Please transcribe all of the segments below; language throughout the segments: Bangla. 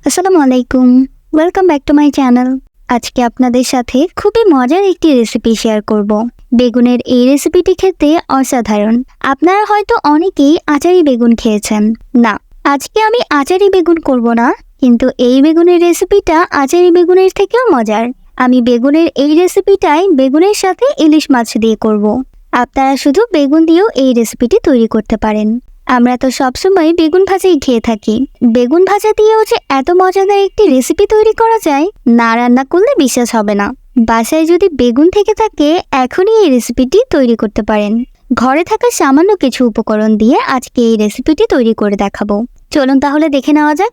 আসসালামু আলাইকুম, welcome back to my channel. আজকে আপনাদের সাথে খুবই মজার একটি রেসিপি শেয়ার করব। বেগুনের এই রেসিপিটি খেতে অসাধারণ। আপনারা হয়তো অনেকেই আচারি বেগুন খেয়েছেন। না, আজকে আমি আচারি বেগুন করব না, কিন্তু এই বেগুনের রেসিপিটা আচারি বেগুনের থেকেও মজার। আমি বেগুনের এই রেসিপিটাই বেগুনের সাথে ইলিশ মাছ দিয়ে করব। আপনারা শুধু বেগুন দিয়েও এই রেসিপিটি তৈরি করতে পারেন। আমরা তো সবসময় বেগুন ভাজাই খেয়ে থাকি। বেগুন ভাজা দিয়েও যে এত মজাদার একটি রেসিপি তৈরি করা যায়, না রান্না করলে বিশ্বাস হবে না। বাসায় যদি বেগুন থেকে থাকে, এখনই এই রেসিপিটি তৈরি করতে পারেন। ঘরে থাকা সামান্য কিছু উপকরণ দিয়ে আজকে এই রেসিপিটি তৈরি করে দেখাবো। চলুন তাহলে দেখে নেওয়া যাক।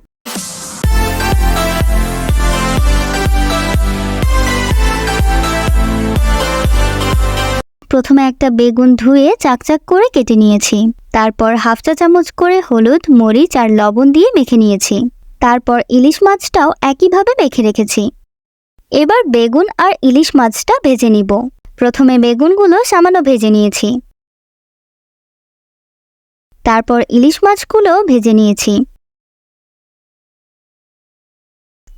প্রথমে একটা বেগুন ধুয়ে চাকচাক করে কেটে নিয়েছি। তারপর হাফ চা চামচ করে হলুদ, মরিচ আর লবণ দিয়ে মেখে নিয়েছি। তারপর ইলিশ মাছটাও একইভাবে মেখে রেখেছি। এবার বেগুন আর ইলিশ মাছটা ভেজে নিব। প্রথমে বেগুনগুলো সামান্য ভেজে নিয়েছি। তারপর ইলিশ মাছগুলো ভেজে নিয়েছি।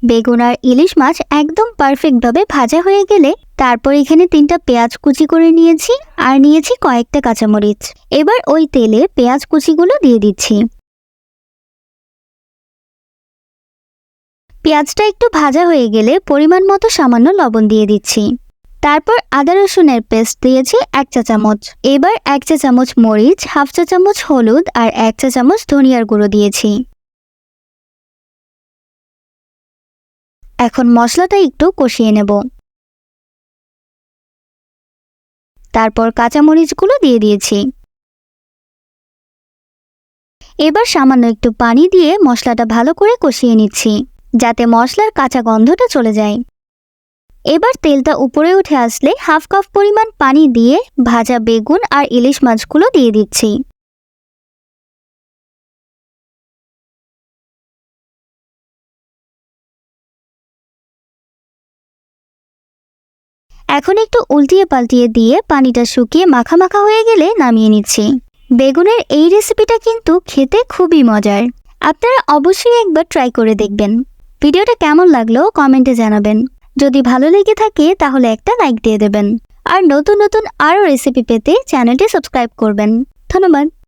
বেগুন আর ইলিশ মাছ একদম পারফেক্টভাবে ভাজা হয়ে গেলে তারপর এখানে 3টা পেঁয়াজ কুচি করে নিয়েছি আর নিয়েছি কয়েকটা কাঁচামরিচ। এবার ওই তেলে পেঁয়াজ কুচিগুলো দিয়ে দিচ্ছি। পেঁয়াজটা একটু ভাজা হয়ে গেলে পরিমাণ মতো সামান্য লবণ দিয়ে দিচ্ছি। তারপর আদা রসুনের পেস্ট দিয়েছি 1 চা চামচ। এবার 1 চা চামচ মরিচ, হাফ চা চামচ হলুদ আর 1 চা চামচ ধনিয়ার গুঁড়ো দিয়েছি। এখন মশলাটা একটু কষিয়ে নেব। তারপর কাঁচামরিচগুলো দিয়ে দিয়েছি। এবার সামান্য একটু পানি দিয়ে মশলাটা ভালো করে কষিয়ে নিচ্ছি, যাতে মশলার কাঁচা গন্ধটা চলে যায়। এবার তেলটা উপরে উঠে আসলে হাফ কাপ পরিমাণ পানি দিয়ে ভাজা বেগুন আর ইলিশ মাছগুলো দিয়ে দিচ্ছি। এখন একটু উল্টিয়ে পাল্টিয়ে দিয়ে পানিটা শুকিয়ে মাখা মাখা হয়ে গেলে নামিয়ে নিচ্ছি। বেগুনের এই রেসিপিটা কিন্তু খেতে খুবই মজার। আপনারা অবশ্যই একবার ট্রাই করে দেখবেন। ভিডিওটা কেমন লাগলো কমেন্টে জানাবেন। যদি ভালো লেগে থাকে তাহলে একটা লাইক দিয়ে দেবেন। আর নতুন নতুন আরও রেসিপি পেতে চ্যানেলটি সাবস্ক্রাইব করবেন। ধন্যবাদ।